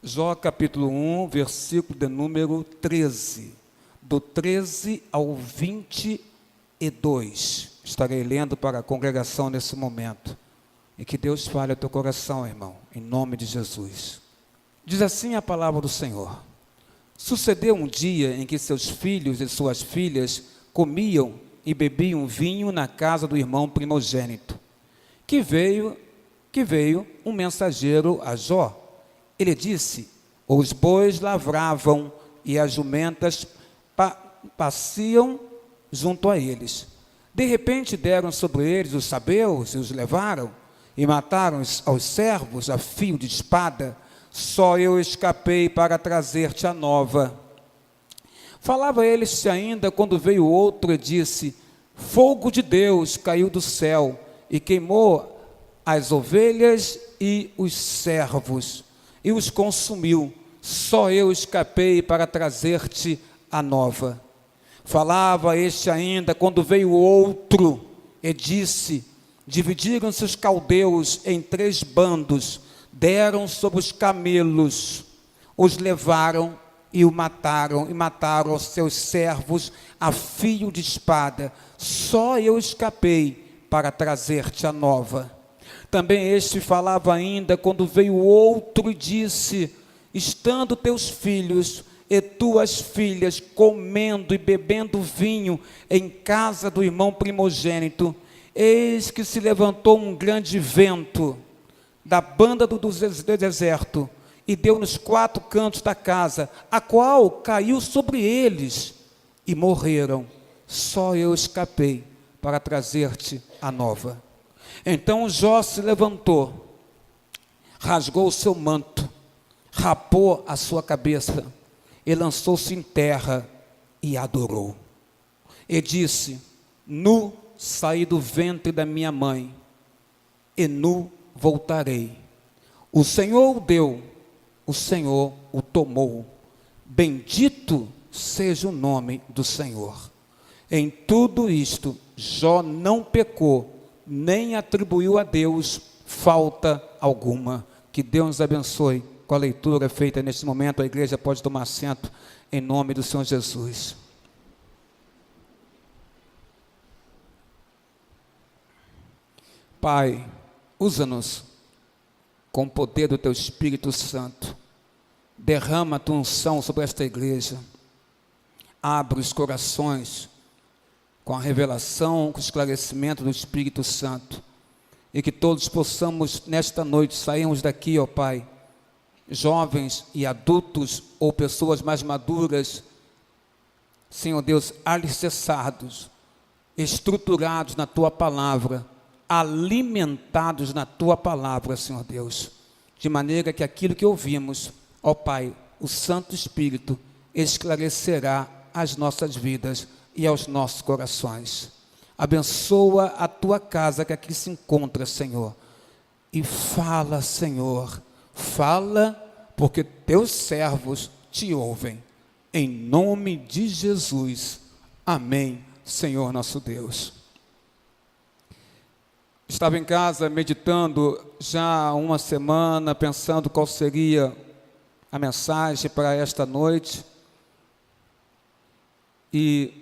Jó capítulo 1, versículo de número 13. Do 13 ao 22. Estarei lendo para a congregação nesse momento. E que Deus fale ao teu coração, irmão, em nome de Jesus. Diz assim a palavra do Senhor. Sucedeu um dia em que seus filhos e suas filhas comiam e bebiam vinho na casa do irmão primogênito, que veio um mensageiro a Jó. Ele disse: os bois lavravam e as jumentas pasciam junto a eles. De repente deram sobre eles os sabeus e os levaram, e mataram aos servos a fio de espada. Só eu escapei para trazer-te a nova. Falava eles ainda quando veio outro e disse: fogo de Deus caiu do céu e queimou as ovelhas e os servos e os consumiu. Só eu escapei para trazer-te a nova. Falava este ainda quando veio outro e disse: dividiram-se os caldeus em 3 bandos, deram sobre os camelos, os levaram e mataram os seus servos a fio de espada. Só eu escapei para trazer-te a nova. Também este falava ainda quando veio outro e disse: estando teus filhos e tuas filhas comendo e bebendo vinho em casa do irmão primogênito, eis que se levantou um grande vento da banda do deserto e deu nos 4 cantos da casa, a qual caiu sobre eles e morreram. Só eu escapei para trazer-te a nova. Então Jó se levantou, rasgou o seu manto, rapou a sua cabeça e lançou-se em terra e adorou. E disse: nu saí do ventre da minha mãe, e nu voltarei. O Senhor o deu, o Senhor o tomou. Bendito seja o nome do Senhor. Em tudo isto, Jó não pecou, nem atribuiu a Deus falta alguma. Que Deus nos abençoe com a leitura feita neste momento. A igreja pode tomar assento em nome do Senhor Jesus. Pai, usa-nos com o poder do Teu Espírito Santo. Derrama a Tua unção sobre esta igreja. Abre os corações com a revelação, com o esclarecimento do Espírito Santo. E que todos possamos, nesta noite, sairmos daqui, ó Pai, jovens e adultos, ou pessoas mais maduras, Senhor Deus, alicerçados, estruturados na Tua palavra, alimentados na Tua palavra, Senhor Deus, de maneira que aquilo que ouvimos, ó Pai, o Santo Espírito esclarecerá as nossas vidas e aos nossos corações. Abençoa a Tua casa que aqui se encontra, Senhor, e fala, Senhor, fala, porque Teus servos Te ouvem, em nome de Jesus, amém, Senhor nosso Deus. Estava em casa meditando já há uma semana, pensando qual seria a mensagem para esta noite, e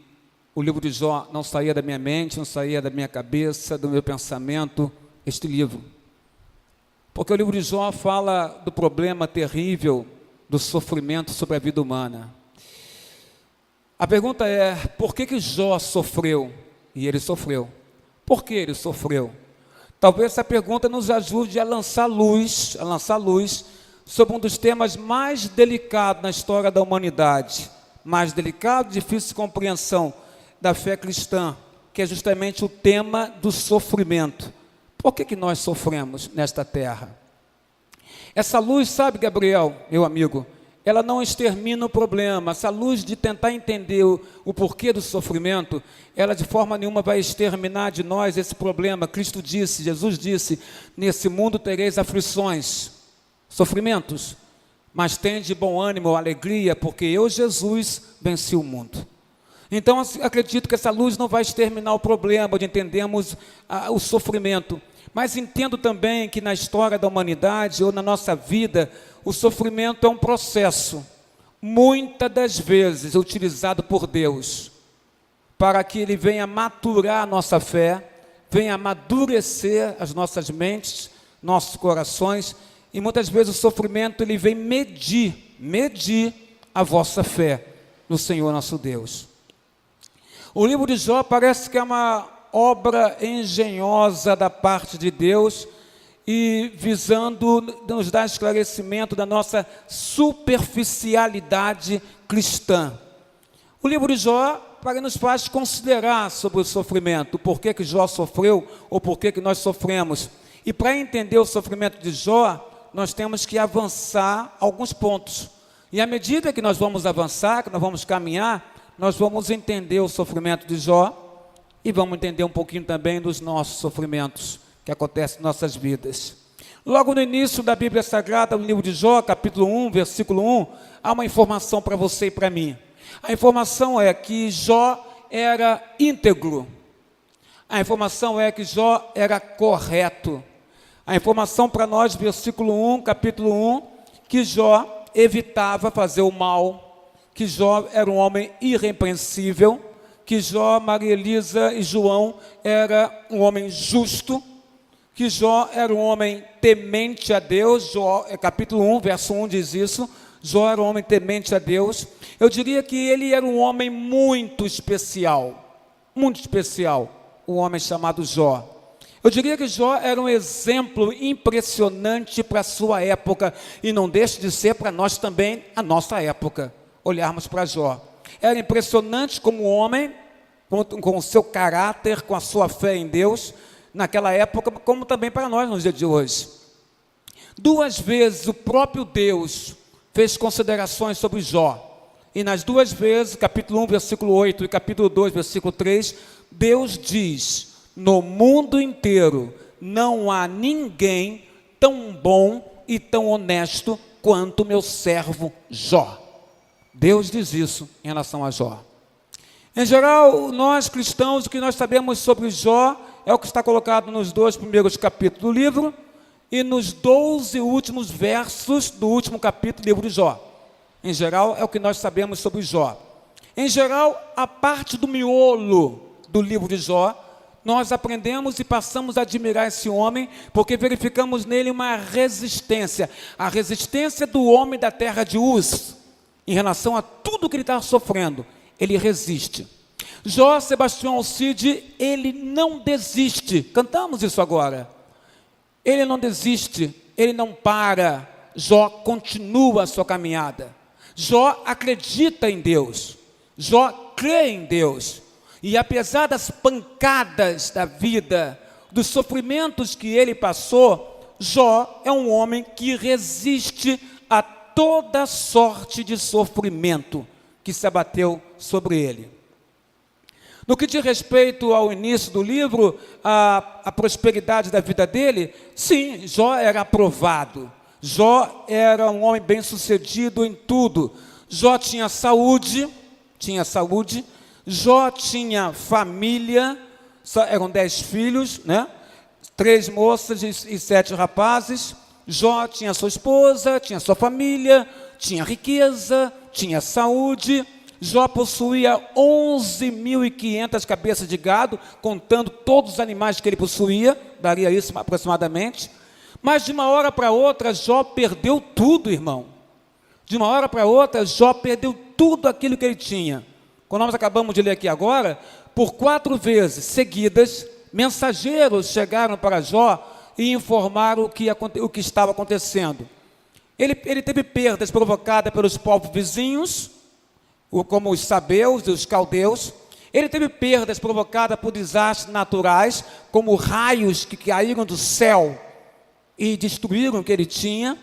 o livro de Jó não saía da minha mente, não saía da minha cabeça, do meu pensamento, este livro. Porque o livro de Jó fala do problema terrível do sofrimento sobre a vida humana. A pergunta é: por que Jó sofreu? E ele sofreu. Por que ele sofreu? Talvez essa pergunta nos ajude a lançar luz sobre um dos temas mais delicados na história da humanidade, mais delicado, difícil de compreensão da fé cristã, que é justamente o tema do sofrimento. Por que nós sofremos nesta terra? Essa luz, sabe, Gabriel, meu amigo, ela não extermina o problema. Essa luz de tentar entender o porquê do sofrimento, ela de forma nenhuma vai exterminar de nós esse problema. Cristo disse, Jesus disse: nesse mundo tereis aflições, sofrimentos, mas tende bom ânimo, alegria, porque eu, Jesus, venci o mundo. Então, acredito que essa luz não vai exterminar o problema de entendermos o sofrimento, mas entendo também que na história da humanidade ou na nossa vida, o sofrimento é um processo, muitas das vezes utilizado por Deus, para que Ele venha maturar a nossa fé, venha amadurecer as nossas mentes, nossos corações, e muitas vezes o sofrimento ele vem medir a vossa fé no Senhor nosso Deus. O livro de Jó parece que é uma obra engenhosa da parte de Deus, e visando nos dar esclarecimento da nossa superficialidade cristã. O livro de Jó nos faz considerar sobre o sofrimento, o porquê que Jó sofreu, ou porquê que nós sofremos. E para entender o sofrimento de Jó, nós temos que avançar alguns pontos. E à medida que nós vamos avançar, que nós vamos caminhar, nós vamos entender o sofrimento de Jó e vamos entender um pouquinho também dos nossos sofrimentos que acontecem em nossas vidas. Logo no início da Bíblia Sagrada, no livro de Jó, capítulo 1, versículo 1, há uma informação para você e para mim. A informação é que Jó era íntegro. A informação é que Jó era correto. A informação para nós, versículo 1, capítulo 1, que Jó evitava fazer o mal, que Jó era um homem irrepreensível, que Jó, Maria Elisa e João era um homem justo, que Jó era um homem temente a Deus. Jó, capítulo 1, verso 1 diz isso. Jó era um homem temente a Deus. Eu diria que ele era um homem muito especial, o homem chamado Jó. Eu diria que Jó era um exemplo impressionante para a sua época, e não deixa de ser para nós também, a nossa época, olharmos para Jó. Era impressionante como homem, com o seu caráter, com a sua fé em Deus, naquela época, como também para nós nos dias de hoje. 2 vezes o próprio Deus fez considerações sobre Jó, e nas 2 vezes, capítulo 1, versículo 8 e capítulo 2, versículo 3, Deus diz: no mundo inteiro não há ninguém tão bom e tão honesto quanto meu servo Jó. Deus diz isso em relação a Jó. Em geral, nós cristãos, o que nós sabemos sobre Jó é o que está colocado nos 2 primeiros capítulos do livro e nos 12 últimos versos do último capítulo do livro de Jó. Em geral, é o que nós sabemos sobre Jó. Em geral, a parte do miolo do livro de Jó, nós aprendemos e passamos a admirar esse homem, porque verificamos nele uma resistência, a resistência do homem da terra de Uz, em relação a tudo que ele estava sofrendo. Ele resiste. Jó, Sebastião Alcide, ele não desiste. Cantamos isso agora. Ele não desiste, ele não para. Jó continua a sua caminhada. Jó acredita em Deus. Jó crê em Deus. E apesar das pancadas da vida, dos sofrimentos que ele passou, Jó é um homem que resiste a toda sorte de sofrimento que se abateu sobre ele. No que diz respeito ao início do livro, a prosperidade da vida dele, sim, Jó era aprovado. Jó era um homem bem-sucedido em tudo. Jó tinha saúde. Jó tinha família, eram 10 filhos, né? 3 moças e 7 rapazes. Jó tinha sua esposa, tinha sua família, tinha riqueza, tinha saúde. Jó possuía 11.500 cabeças de gado, contando todos os animais que ele possuía, daria isso aproximadamente. Mas de uma hora para outra, Jó perdeu tudo, irmão. De uma hora para outra, Jó perdeu tudo aquilo que ele tinha. Quando nós acabamos de ler aqui agora, por 4 vezes seguidas, mensageiros chegaram para Jó e informaram o que estava acontecendo. Ele teve perdas provocadas pelos povos vizinhos, como os sabeus e os caldeus. Ele teve perdas provocadas por desastres naturais, como raios que caíram do céu e destruíram o que ele tinha.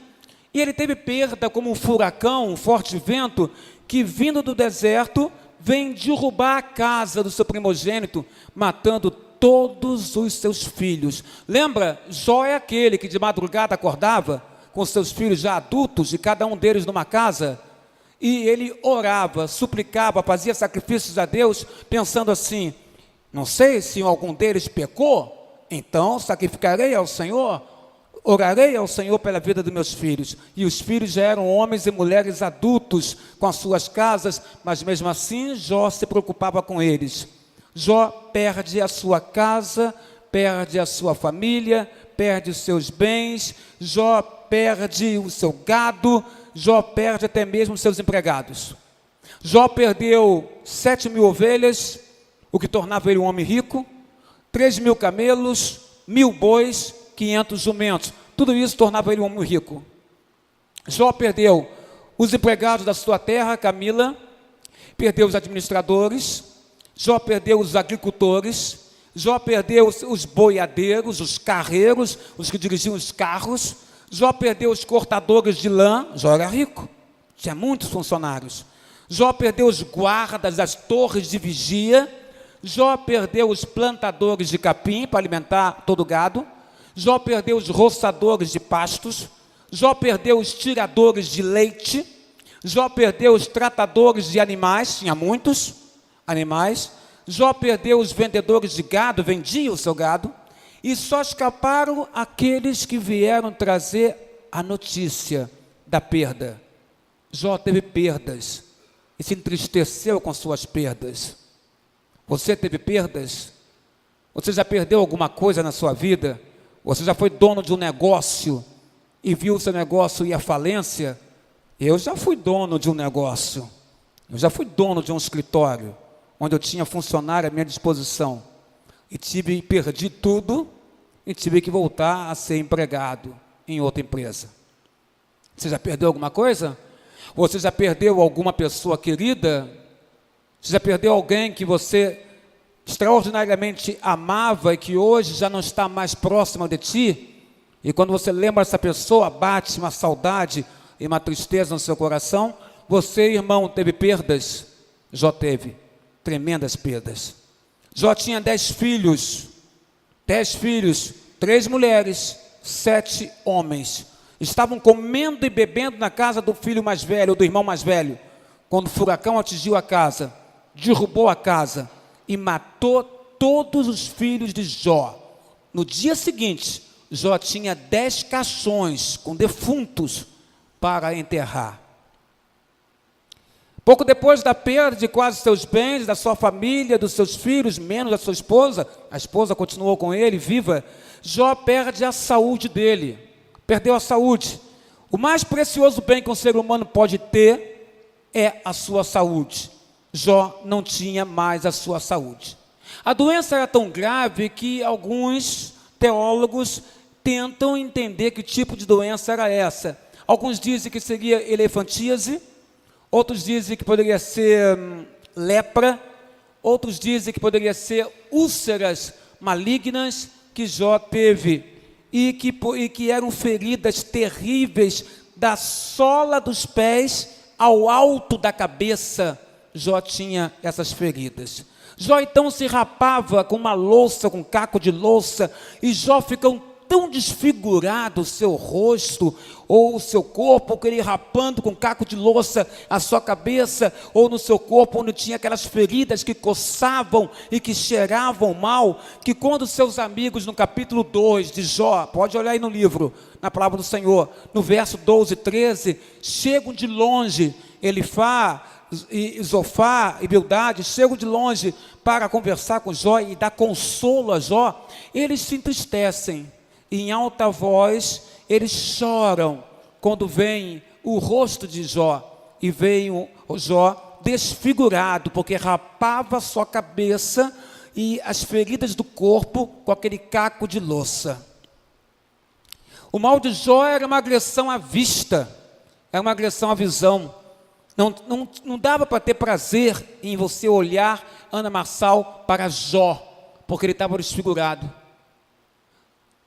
E ele teve perda como um furacão, um forte vento, que vindo do deserto, vem derrubar a casa do seu primogênito, matando todos os seus filhos. Lembra? Jó é aquele que de madrugada acordava com seus filhos já adultos, e cada um deles numa casa, e ele orava, suplicava, fazia sacrifícios a Deus, pensando assim: não sei se algum deles pecou, então sacrificarei ao Senhor. Orarei ao Senhor pela vida dos meus filhos. E os filhos já eram homens e mulheres adultos com as suas casas, mas mesmo assim Jó se preocupava com eles. Jó perde a sua casa, perde a sua família, perde os seus bens, Jó perde o seu gado, Jó perde até mesmo os seus empregados. Jó perdeu 7.000 ovelhas, o que tornava ele um homem rico, 3.000 camelos, 1.000 bois, 500 jumentos. Tudo isso tornava ele um homem rico. Jó perdeu os empregados da sua terra, Camila, perdeu os administradores, Jó perdeu os agricultores, Jó perdeu os boiadeiros, os carreiros, os que dirigiam os carros, Jó perdeu os cortadores de lã. Jó era rico, tinha muitos funcionários. Jó perdeu os guardas das torres de vigia, Jó perdeu os plantadores de capim para alimentar todo o gado, Jó perdeu os roçadores de pastos, Jó perdeu os tiradores de leite, Jó perdeu os tratadores de animais, tinha muitos animais, Jó perdeu os vendedores de gado, vendia o seu gado, e só escaparam aqueles que vieram trazer a notícia da perda. Jó teve perdas e se entristeceu com suas perdas. Você teve perdas? Você já perdeu alguma coisa na sua vida? Você já foi dono de um negócio e viu o seu negócio ir à falência? Eu já fui dono de um negócio. Eu já fui dono de um escritório, onde eu tinha funcionário à minha disposição. E perdi tudo e tive que voltar a ser empregado em outra empresa. Você já perdeu alguma coisa? Você já perdeu alguma pessoa querida? Você já perdeu alguém que você extraordinariamente amava e que hoje já não está mais próximo de ti? E quando você lembra dessa pessoa, bate uma saudade e uma tristeza no seu coração. Você, irmão, teve perdas? Jó teve tremendas perdas. Jó tinha 10 filhos, 3 mulheres, 7 homens. Estavam comendo e bebendo na casa do filho mais velho, ou do irmão mais velho, quando o furacão atingiu a casa, derrubou a casa e matou todos os filhos de Jó. No dia seguinte, Jó tinha 10 caixões com defuntos para enterrar. Pouco depois da perda de quase seus bens, da sua família, dos seus filhos, menos da sua esposa, a esposa continuou com ele, viva, Jó perde a saúde dele, perdeu a saúde. O mais precioso bem que um ser humano pode ter é a sua saúde. Jó não tinha mais a sua saúde. A doença era tão grave que alguns teólogos tentam entender que tipo de doença era essa. Alguns dizem que seria elefantíase, outros dizem que poderia ser lepra, outros dizem que poderia ser úlceras malignas que Jó teve e que eram feridas terríveis da sola dos pés ao alto da cabeça. Jó tinha essas feridas. Jó então se rapava com uma louça, com um caco de louça, e Jó ficou tão desfigurado o seu rosto, ou o seu corpo, que ele rapando com um caco de louça a sua cabeça, ou no seu corpo, onde tinha aquelas feridas que coçavam e que cheiravam mal, que quando seus amigos, no capítulo 2 de Jó, pode olhar aí no livro, na palavra do Senhor, no verso 12 e 13, chegam de longe, Elifá, e Zofar e Bildade chegam de longe para conversar com Jó e dar consolo a Jó, eles se entristecem, e em alta voz eles choram quando veem o rosto de Jó, e veem o Jó desfigurado, porque rapava a sua cabeça e as feridas do corpo com aquele caco de louça. O mal de Jó era uma agressão à vista, era uma agressão à visão. Não dava para ter prazer em você olhar, Ana Marçal, para Jó, porque ele estava desfigurado.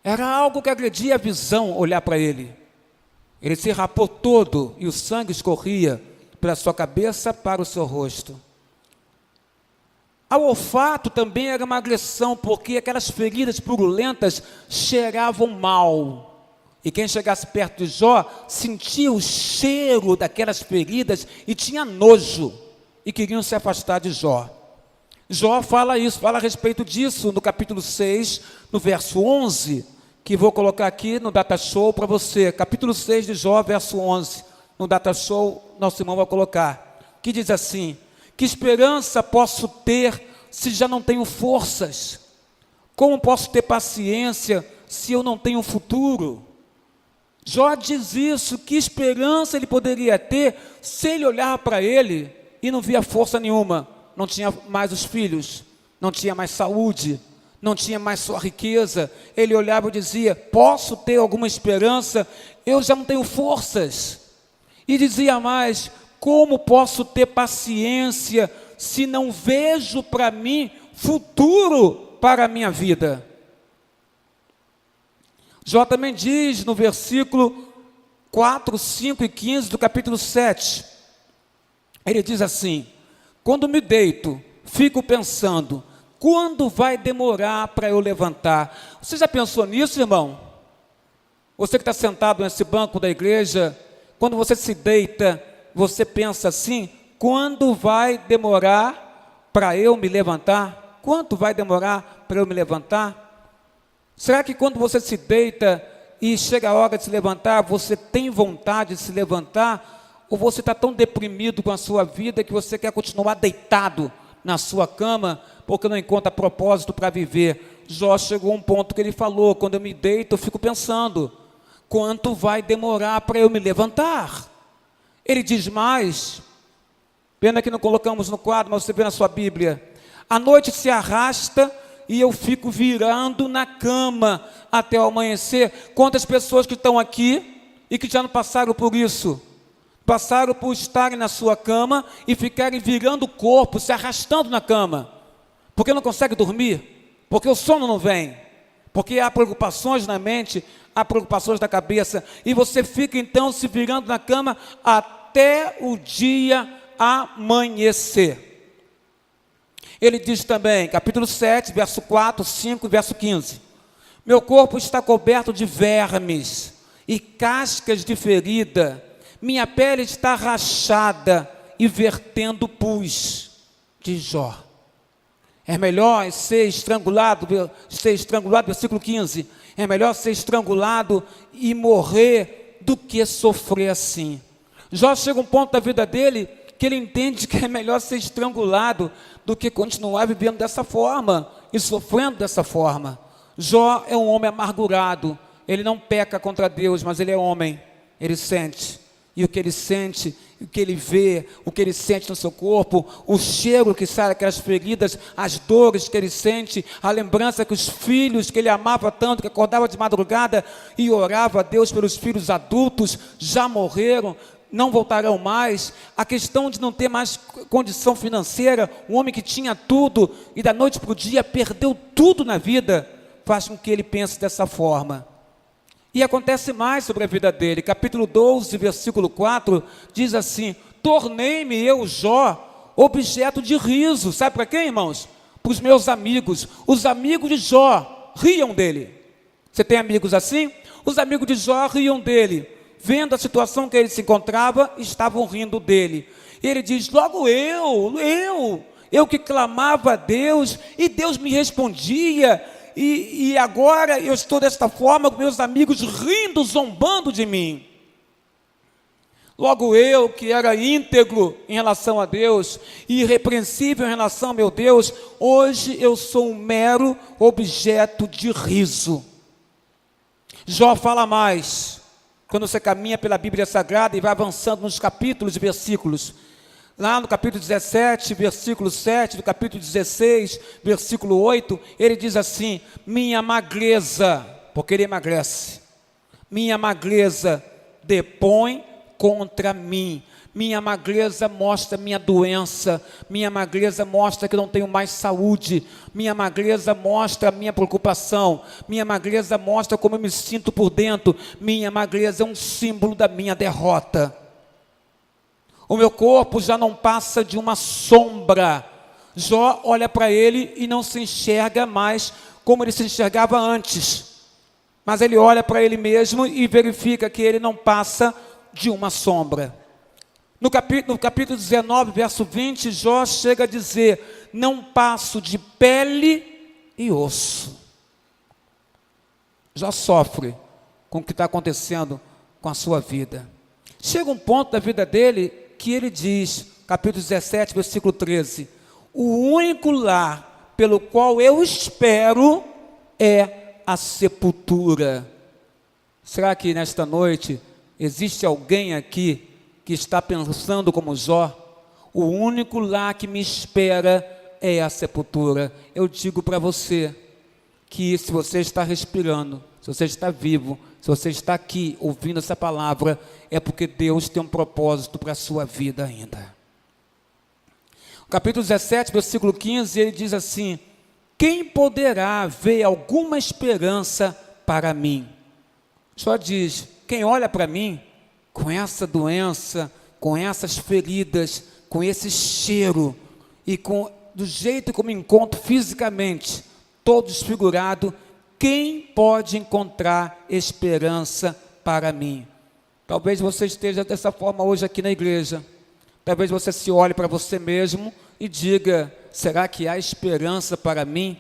Era algo que agredia a visão olhar para ele. Ele se rapou todo e o sangue escorria pela sua cabeça para o seu rosto. Ao olfato também era uma agressão, porque aquelas feridas purulentas cheiravam mal. E quem chegasse perto de Jó sentia o cheiro daquelas feridas e tinha nojo e queriam se afastar de Jó. Jó fala a respeito disso no capítulo 6, no verso 11, que vou colocar aqui no Data Show para você. Capítulo 6 de Jó, verso 11. No Data Show, nosso irmão vai colocar. Que diz assim: que esperança posso ter se já não tenho forças? Como posso ter paciência se eu não tenho futuro? Jó diz isso, que esperança ele poderia ter se ele olhar para ele e não via força nenhuma. Não tinha mais os filhos, não tinha mais saúde, não tinha mais sua riqueza. Ele olhava e dizia: posso ter alguma esperança? Eu já não tenho forças. E dizia mais: como posso ter paciência se não vejo para mim futuro para a minha vida? Jó também diz no versículo 4, 5 e 15 do capítulo 7, ele diz assim: quando me deito, fico pensando, quando vai demorar para eu levantar? Você já pensou nisso, irmão? Você que está sentado nesse banco da igreja, quando você se deita, você pensa assim: quando vai demorar para eu me levantar? Quanto vai demorar para eu me levantar? Será que quando você se deita e chega a hora de se levantar, você tem vontade de se levantar? Ou você está tão deprimido com a sua vida que você quer continuar deitado na sua cama porque não encontra propósito para viver? Jó chegou a um ponto que ele falou: quando eu me deito, eu fico pensando, quanto vai demorar para eu me levantar? Ele diz mais, pena que não colocamos no quadro, mas você vê na sua Bíblia: a noite se arrasta e eu fico virando na cama até o amanhecer. Quantas pessoas que estão aqui e que já não passaram por isso? Passaram por estarem na sua cama e ficarem virando o corpo, se arrastando na cama, porque não consegue dormir, porque o sono não vem, porque há preocupações na mente, há preocupações da cabeça, e você fica então se virando na cama até o dia amanhecer. Ele diz também, capítulo 7, verso 4, 5 e verso 15: meu corpo está coberto de vermes e cascas de ferida, minha pele está rachada e vertendo pus. Diz Jó. É melhor ser estrangulado, versículo 15, é melhor ser estrangulado e morrer do que sofrer assim. Jó chega a um ponto da vida dele que ele entende que é melhor ser estrangulado do que continuar vivendo dessa forma e sofrendo dessa forma. Jó é um homem amargurado, ele não peca contra Deus, mas ele é homem, ele sente, e o que ele sente, o que ele vê, o que ele sente no seu corpo, o cheiro que sai daquelas feridas, as dores que ele sente, a lembrança que os filhos que ele amava tanto, que acordava de madrugada e orava a Deus pelos filhos adultos, já morreram, não voltarão mais. A questão de não ter mais condição financeira, um homem que tinha tudo e da noite para o dia perdeu tudo na vida, faz com que ele pense dessa forma. E acontece mais sobre a vida dele. Capítulo 12, versículo 4, diz assim: tornei-me eu, Jó, objeto de riso. Sabe para quem, irmãos? Para os meus amigos. Os amigos de Jó riam dele. Você tem amigos assim? Os amigos de Jó riam dele. Vendo a situação que ele se encontrava, estavam rindo dele. E ele diz: logo eu que clamava a Deus, e Deus me respondia, e agora eu estou desta forma, com meus amigos rindo, zombando de mim. Logo eu, que era íntegro em relação a Deus, e irrepreensível em relação a meu Deus, hoje eu sou um mero objeto de riso. Jó fala mais. Quando você caminha pela Bíblia Sagrada e vai avançando nos capítulos e versículos, lá no capítulo 17, versículo 7, do capítulo 16, versículo 8, ele diz assim: minha magreza, porque ele emagrece, minha magreza depõe contra mim, minha magreza mostra minha doença, minha magreza mostra que não tenho mais saúde, minha magreza mostra a minha preocupação, minha magreza mostra como eu me sinto por dentro, minha magreza é um símbolo da minha derrota. O meu corpo já não passa de uma sombra. Jó olha para ele e não se enxerga mais como ele se enxergava antes, mas ele olha para ele mesmo e verifica que ele não passa de uma sombra. No capítulo 19, verso 20, Jó chega a dizer: não passo de pele e osso. Jó sofre com o que está acontecendo com a sua vida. Chega um ponto da vida dele que ele diz, capítulo 17, versículo 13, o único lar pelo qual eu espero é a sepultura. Será que nesta noite existe alguém aqui que está pensando como Jó? O único lar que me espera é a sepultura. Eu digo para você que se você está respirando, se você está vivo, se você está aqui ouvindo essa palavra, é porque Deus tem um propósito para a sua vida ainda. Capítulo 17, versículo 15, ele diz assim: quem poderá ver alguma esperança para mim? Só diz, quem olha para mim, com essa doença, com essas feridas, com esse cheiro, e do jeito como me encontro fisicamente, todo desfigurado, quem pode encontrar esperança para mim? Talvez você esteja dessa forma hoje aqui na igreja. Talvez você se olhe para você mesmo e diga, será que há esperança para mim?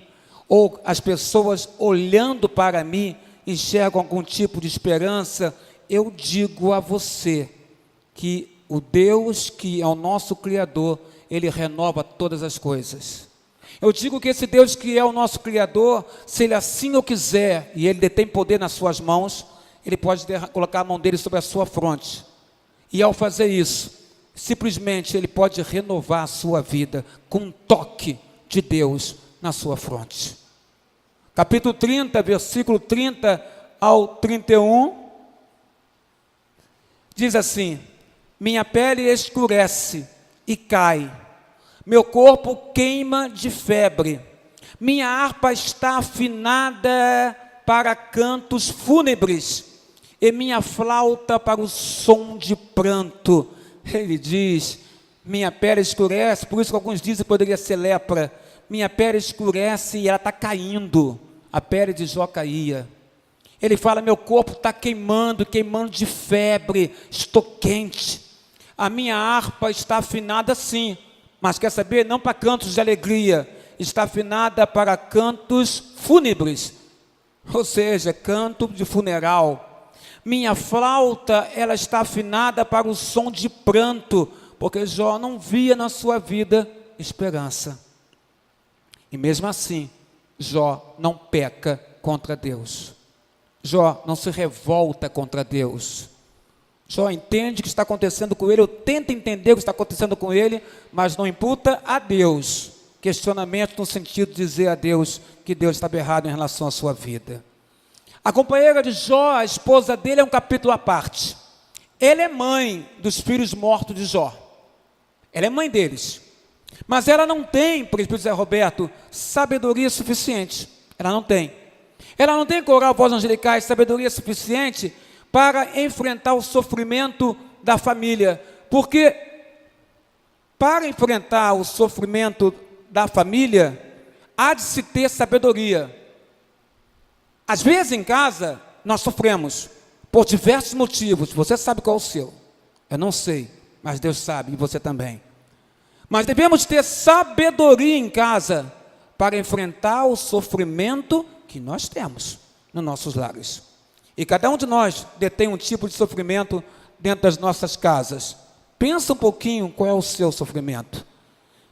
Ou as pessoas olhando para mim enxergam algum tipo de esperança? Eu digo a você que o Deus que é o nosso Criador, Ele renova todas as coisas. Eu digo que esse Deus que é o nosso Criador, se Ele assim o quiser, e Ele detém poder nas suas mãos, Ele pode colocar a mão dele sobre a sua fronte. E ao fazer isso, simplesmente Ele pode renovar a sua vida com um toque de Deus na sua fronte. Capítulo 30, versículo 30 ao 31, diz assim: minha pele escurece e cai, meu corpo queima de febre, minha harpa está afinada para cantos fúnebres, e minha flauta para o som de pranto. Ele diz, minha pele escurece, por isso que alguns dizem que poderia ser lepra, minha pele escurece e ela está caindo, a pele de Jó caía. Ele fala, meu corpo está queimando de febre, estou quente, a minha harpa está afinada sim, mas quer saber, não para cantos de alegria, está afinada para cantos fúnebres, ou seja, canto de funeral. Minha flauta, ela está afinada para o som de pranto, porque Jó não via na sua vida esperança. E mesmo assim, Jó não peca contra Deus. Jó não se revolta contra Deus. Jó entende o que está acontecendo com ele, ou tenta entender o que está acontecendo com ele, mas não imputa a Deus questionamento no sentido de dizer a Deus que Deus estava errado em relação à sua vida. A companheira de Jó, a esposa dele, é um capítulo à parte. Ela é mãe dos filhos mortos de Jó. Ela é mãe deles. Mas ela não tem, presbítero Zé Roberto, sabedoria suficiente. Ela não tem. Ela não tem coral, voz angelicais, sabedoria suficiente para enfrentar o sofrimento da família. Porque para enfrentar o sofrimento da família, há de se ter sabedoria. Às vezes em casa, nós sofremos por diversos motivos. Você sabe qual é o seu. Eu não sei, mas Deus sabe, e você também. Mas devemos ter sabedoria em casa para enfrentar o sofrimento que nós temos nos nossos lares. E cada um de nós detém um tipo de sofrimento dentro das nossas casas. Pensa um pouquinho qual é o seu sofrimento.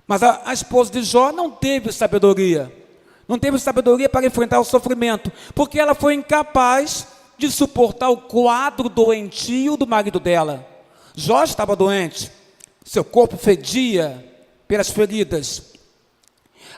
Mas a esposa de Jó não teve sabedoria. Não teve sabedoria para enfrentar o sofrimento, porque ela foi incapaz de suportar o quadro doentio do marido dela. Jó estava doente, seu corpo fedia pelas feridas.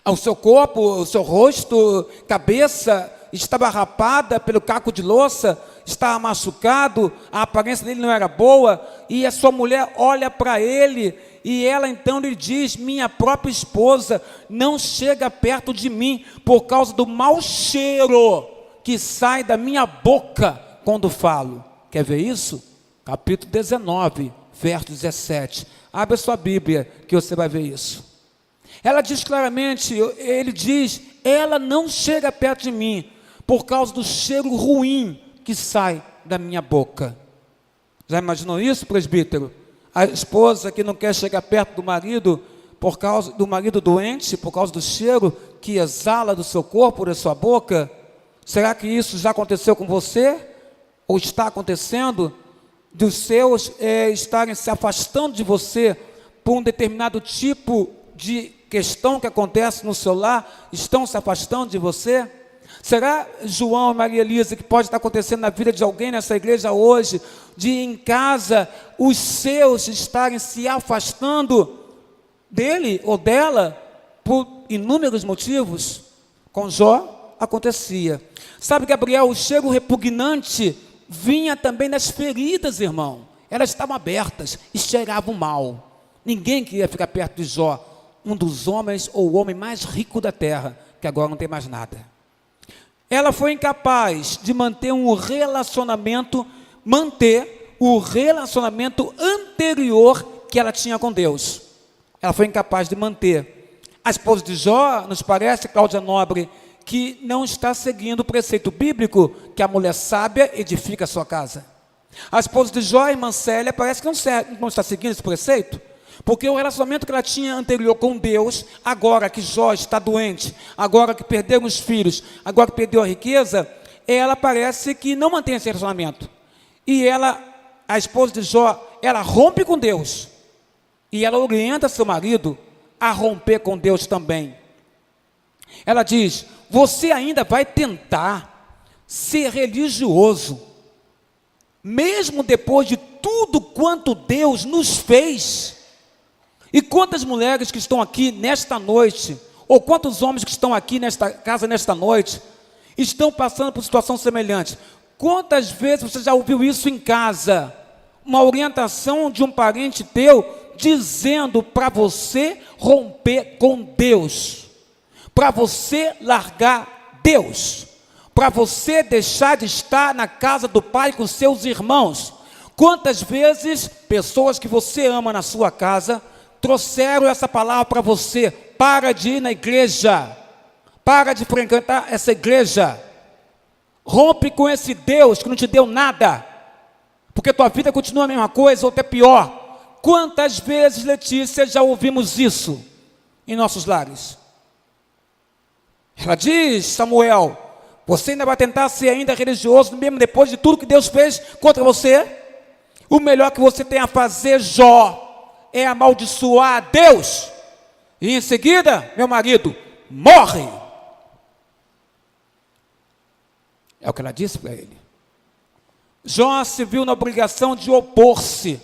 O seu corpo, o seu rosto, cabeça estava rapada pelo caco de louça, estava machucado, a aparência dele não era boa, e a sua mulher olha para ele, e ela então lhe diz, minha própria esposa não chega perto de mim, por causa do mau cheiro que sai da minha boca quando falo. Quer ver isso? Capítulo 19, verso 17. Abre a sua Bíblia, que você vai ver isso. Ela diz claramente, ele diz, ela não chega perto de mim, por causa do cheiro ruim que sai da minha boca. Já imaginou isso, presbítero? A esposa que não quer chegar perto do marido, por causa do marido doente, por causa do cheiro que exala do seu corpo, da sua boca. Será que isso já aconteceu com você? Ou está acontecendo? Dos seus estarem se afastando de você por um determinado tipo de questão que acontece no seu lar, estão se afastando de você? Será, João e Maria Elisa, que pode estar acontecendo na vida de alguém nessa igreja hoje, de em casa os seus estarem se afastando dele ou dela por inúmeros motivos? Com Jó acontecia. Sabe, Gabriel, o cheiro repugnante vinha também das feridas, irmão. Elas estavam abertas e cheiravam mal. Ninguém queria ficar perto de Jó, um dos homens ou o homem mais rico da terra, que agora não tem mais nada. Ela foi incapaz de manter o relacionamento anterior que ela tinha com Deus. Ela foi incapaz de manter. A esposa de Jó, nos parece, Cláudia Nobre, que não está seguindo o preceito bíblico que a mulher sábia edifica a sua casa. A esposa de Jó, a irmã Célia, parece que não está seguindo esse preceito, porque o relacionamento que ela tinha anterior com Deus, agora que Jó está doente, agora que perdeu os filhos, agora que perdeu a riqueza, ela parece que não mantém esse relacionamento. E ela, a esposa de Jó, ela rompe com Deus, e ela orienta seu marido a romper com Deus também. Ela diz: você ainda vai tentar ser religioso, mesmo depois de tudo quanto Deus nos fez. E quantas mulheres que estão aqui nesta noite, ou quantos homens que estão aqui nesta casa nesta noite, estão passando por situação semelhante? Quantas vezes você já ouviu isso em casa? Uma orientação de um parente teu, dizendo para você romper com Deus, para você largar Deus, para você deixar de estar na casa do Pai com seus irmãos. Quantas vezes pessoas que você ama na sua casa trouxeram essa palavra para você: para de ir na igreja, para de frequentar essa igreja, rompe com esse Deus que não te deu nada, porque tua vida continua a mesma coisa ou até pior. Quantas vezes, Letícia, já ouvimos isso em nossos lares? Ela diz: Samuel, você ainda vai tentar ser ainda religioso, mesmo depois de tudo que Deus fez contra você? O melhor que você tem a fazer, Jó, é amaldiçoar a Deus, e em seguida, meu marido, morre. É o que ela disse para ele. Jó se viu na obrigação de opor-se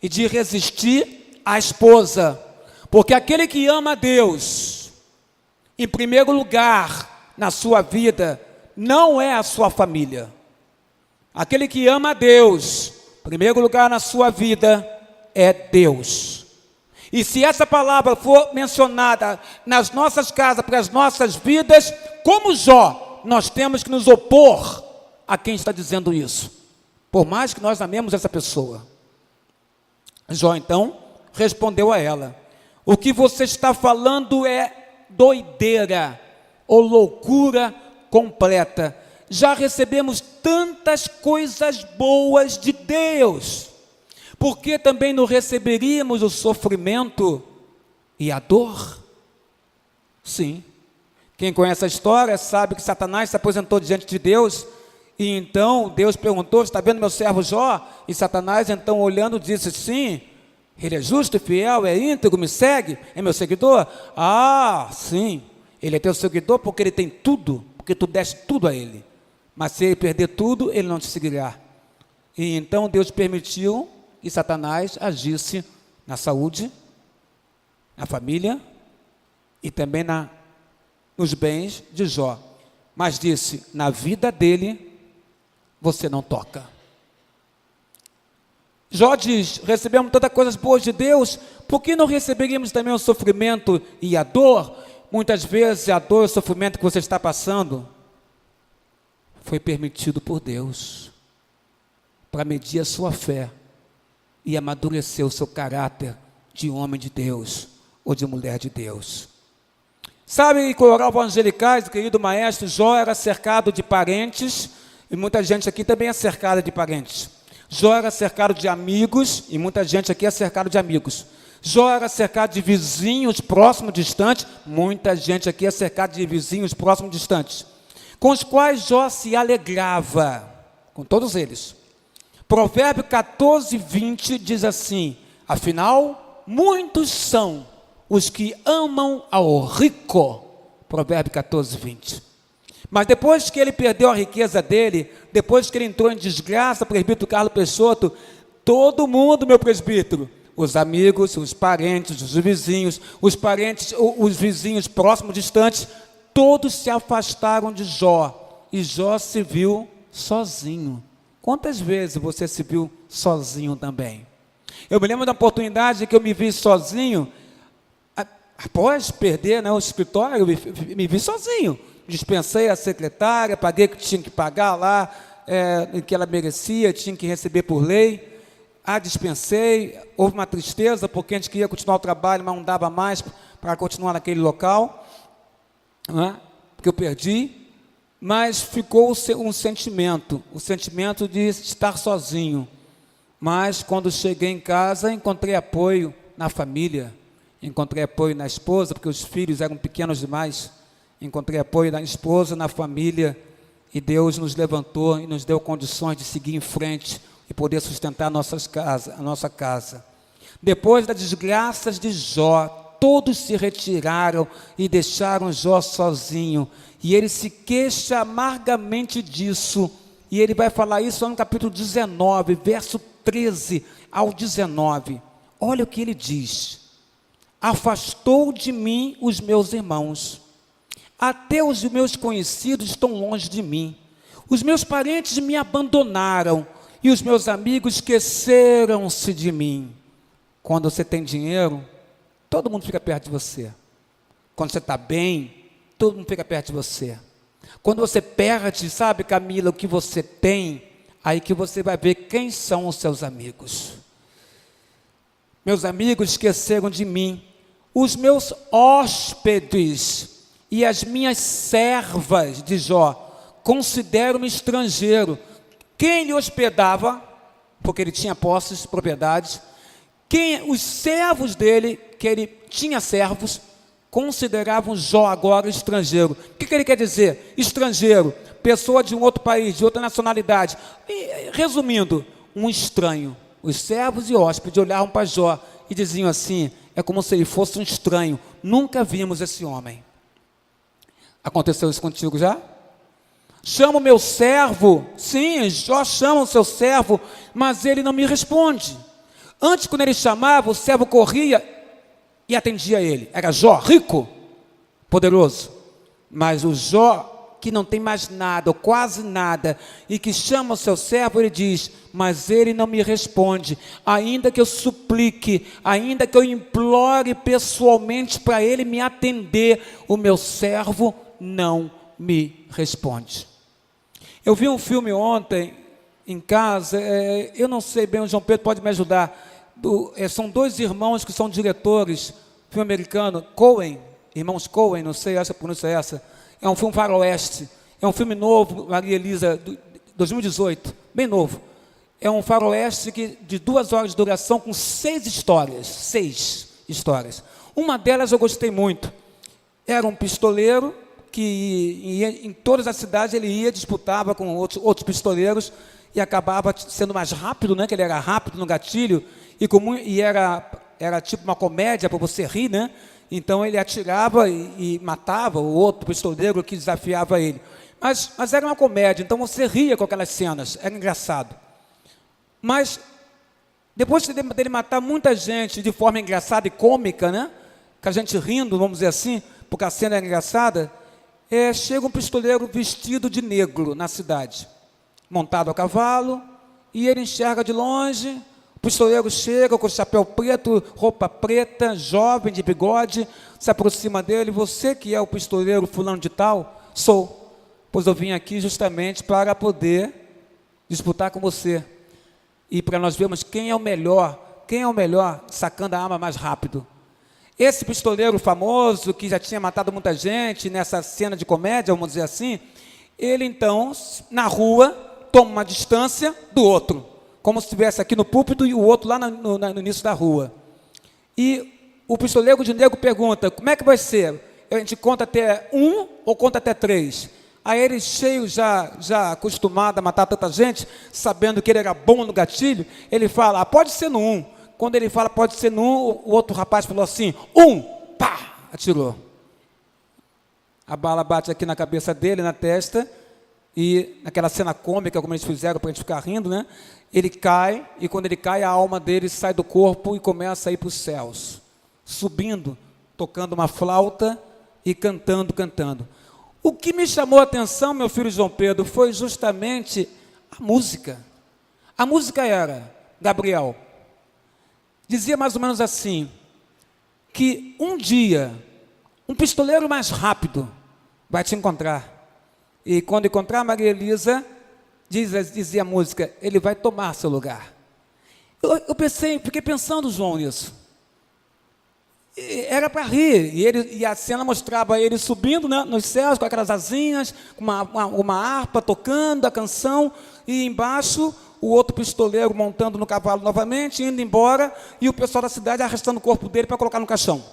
e de resistir à esposa, porque aquele que ama a Deus, em primeiro lugar na sua vida, não é a sua família. Aquele que ama a Deus, em primeiro lugar na sua vida, é Deus. E se essa palavra for mencionada nas nossas casas, para as nossas vidas, como Jó, nós temos que nos opor a quem está dizendo isso, por mais que nós amemos essa pessoa. Jó então respondeu a ela: o que você está falando é doideira ou loucura completa. Já recebemos tantas coisas boas de Deus, por que também não receberíamos o sofrimento e a dor? Sim, quem conhece a história sabe que Satanás se apresentou diante de Deus, e então Deus perguntou: está vendo meu servo Jó? E Satanás então, olhando, disse: sim, ele é justo e fiel, é íntegro, me segue, é meu seguidor. Ah, sim, ele é teu seguidor porque ele tem tudo, porque tu deste tudo a ele, mas se ele perder tudo, ele não te seguirá. E então Deus permitiu que Satanás agisse na saúde, na família e também nos bens de Jó, mas disse: na vida dele você não toca. Jó diz: recebemos tantas coisas boas de Deus, por que não receberíamos também o sofrimento e a dor? Muitas vezes a dor e o sofrimento que você está passando foi permitido por Deus para medir a sua fé e amadurecer o seu caráter de homem de Deus ou de mulher de Deus. Sabe, em coral evangelicais, querido maestro, Jó era cercado de parentes, e muita gente aqui também é cercada de parentes. Jó era cercado de amigos, e muita gente aqui é cercado de amigos. Jó era cercado de vizinhos próximos, distantes, muita gente aqui é cercada de vizinhos próximos, distantes. com os quais Jó se alegrava, com todos eles. Provérbio 14, 20 diz assim: afinal, muitos são os que amam ao rico. Provérbio 14, 20. Mas depois que ele perdeu a riqueza dele, depois que ele entrou em desgraça, presbítero Carlos Peixoto, todo mundo, meu presbítero, os amigos, os parentes, os vizinhos, os vizinhos próximos, distantes, todos se afastaram de Jó, e Jó se viu sozinho. Quantas vezes você se viu sozinho também? Eu me lembro da oportunidade que eu me vi sozinho, após perder, né, o escritório, eu me vi sozinho. Dispensei a secretária, paguei o que tinha que pagar lá, que ela merecia, tinha que receber por lei. Dispensei, houve uma tristeza, porque a gente queria continuar o trabalho, mas não dava mais para continuar naquele local, né, porque eu perdi. Mas ficou um sentimento, o sentimento de estar sozinho. Mas quando cheguei em casa, encontrei apoio na família, encontrei apoio na esposa, porque os filhos eram pequenos demais. Encontrei apoio na esposa, na família, e Deus nos levantou e nos deu condições de seguir em frente e poder sustentar a nossa casa. Depois das desgraças de Jó, todos se retiraram e deixaram Jó sozinho. E ele se queixa amargamente disso. E ele vai falar isso no capítulo 19, verso 13 ao 19. Olha o que ele diz: afastou de mim os meus irmãos, até os meus conhecidos estão longe de mim. Os meus parentes me abandonaram e os meus amigos esqueceram-se de mim. Quando você tem dinheiro, todo mundo fica perto de você. Quando você está bem, todo mundo fica perto de você. Quando você perde, sabe, Camila, o que você tem, aí que você vai ver quem são os seus amigos. Meus amigos esqueceram de mim. Os meus hóspedes e as minhas servas, de Jó, consideram-me estrangeiro. Quem lhe hospedava, porque ele tinha posses, propriedades, os servos dele, que ele tinha servos, consideravam Jó agora estrangeiro. O que ele quer dizer? Estrangeiro, pessoa de um outro país, de outra nacionalidade. E, resumindo, um estranho. Os servos e hóspedes olhavam para Jó e diziam assim: é como se ele fosse um estranho, nunca vimos esse homem. Aconteceu isso contigo já? Chama o meu servo, sim, Jó chama o seu servo, mas ele não me responde. Antes, quando ele chamava, o servo corria e atendia ele. Era Jó, rico, poderoso. Mas o Jó, que não tem mais nada, ou quase nada, e que chama o seu servo, ele diz: mas ele não me responde. Ainda que eu suplique, ainda que eu implore pessoalmente para ele me atender, o meu servo não me responde. Eu vi um filme ontem em casa, eu não sei bem, o João Pedro pode me ajudar. São dois irmãos que são diretores, filme americano, Coen, irmãos Coen, não sei, essa pronúncia é essa. É um filme faroeste, é um filme novo, Maria Elisa, 2018, bem novo. É um faroeste de 2 horas de duração, com 6 histórias. Uma delas eu gostei muito. Era um pistoleiro que ia, em todas as cidades ele ia, disputava com outros pistoleiros e acabava sendo mais rápido, né? Que ele era rápido no gatilho e era tipo uma comédia para você rir, né? Então ele atirava e matava o outro pistoleiro que desafiava ele. Mas era uma comédia, então você ria com aquelas cenas, era engraçado. Mas depois dele matar muita gente de forma engraçada e cômica, né? Que a gente rindo, vamos dizer assim, porque a cena era engraçada, chega um pistoleiro vestido de negro na cidade, montado a cavalo, e ele enxerga de longe. O pistoleiro chega com chapéu preto, roupa preta, jovem, de bigode, se aproxima dele: você que é o pistoleiro fulano de tal? Sou, pois eu vim aqui justamente para poder disputar com você, e para nós vermos quem é o melhor sacando a arma mais rápido. Esse pistoleiro famoso, que já tinha matado muita gente nessa cena de comédia, vamos dizer assim, ele então, na rua, toma uma distância do outro, como se estivesse aqui no púlpito e o outro lá no início da rua. E o pistoleiro de negro pergunta: como é que vai ser? A gente conta até 1 ou conta até 3? Aí ele, cheio, já acostumado a matar tanta gente, sabendo que ele era bom no gatilho, ele fala, pode ser no 1. Quando ele fala, pode ser no 1, o outro rapaz falou assim, 1, pá, atirou. A bala bate aqui na cabeça dele, na testa, e naquela cena cômica, como eles fizeram para a gente ficar rindo, né? Ele cai, e quando ele cai, a alma dele sai do corpo e começa a ir para os céus, subindo, tocando uma flauta e cantando. O que me chamou a atenção, meu filho João Pedro, foi justamente a música. A música era, Gabriel, dizia mais ou menos assim, que um dia, um pistoleiro mais rápido vai te encontrar. E quando encontrar Maria Elisa, dizia a música, ele vai tomar seu lugar. Eu fiquei pensando, João, nisso. Era para rir, e a cena mostrava ele subindo, né, nos céus, com aquelas asinhas, com uma harpa tocando a canção, e embaixo o outro pistoleiro montando no cavalo novamente, indo embora, e o pessoal da cidade arrastando o corpo dele para colocar no caixão.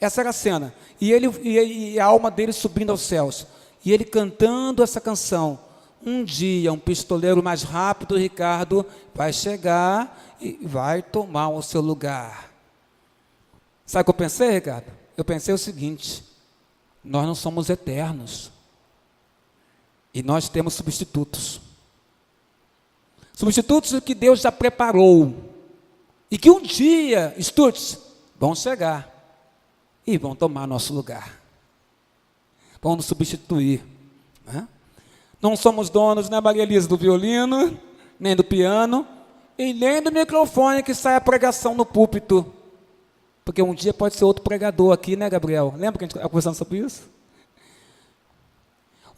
Essa era a cena, e a alma dele subindo aos céus, e ele cantando essa canção. Um dia, um pistoleiro mais rápido, Ricardo, vai chegar e vai tomar o seu lugar. Sabe o que eu pensei, Ricardo? Eu pensei o seguinte, nós não somos eternos, e nós temos substitutos. Substitutos que Deus já preparou, e que um dia, estudos, vão chegar, e vão tomar nosso lugar. Vão nos substituir. Né? Não somos donos, né, Maria Elisa, do violino, nem do piano, e nem do microfone que sai a pregação no púlpito. Porque um dia pode ser outro pregador aqui, né, Gabriel? Lembra que a gente estava conversando sobre isso?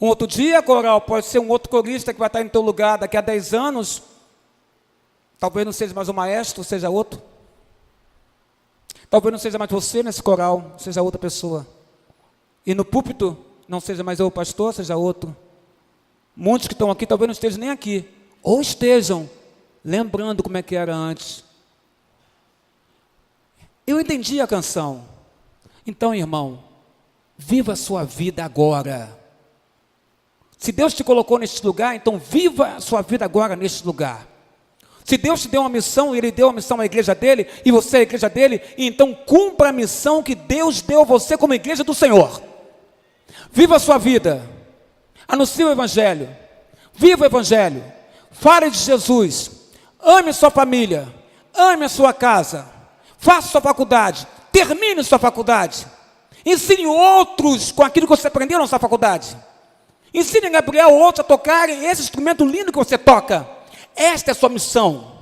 Um outro dia, Coral, pode ser um outro corista que vai estar em teu lugar daqui a 10 anos. Talvez não seja mais o maestro, seja outro. Talvez não seja mais você nesse coral, seja outra pessoa. E no púlpito, não seja mais eu o pastor, seja outro. Muitos que estão aqui, talvez não estejam nem aqui. Ou estejam lembrando como é que era antes. Eu entendi a canção. Então, irmão, viva a sua vida agora. Se Deus te colocou neste lugar, então viva a sua vida agora neste lugar. Se Deus te deu uma missão, e Ele deu a missão à igreja dele, e você é a igreja dele, então cumpra a missão que Deus deu a você como igreja do Senhor. Viva a sua vida. Anuncie o Evangelho. Viva o Evangelho. Fale de Jesus. Ame sua família. Ame a sua casa. Faça sua faculdade, termine sua faculdade, ensine outros com aquilo que você aprendeu na sua faculdade, ensine Gabriel outros a tocarem esse instrumento lindo que você toca. Esta é a sua missão.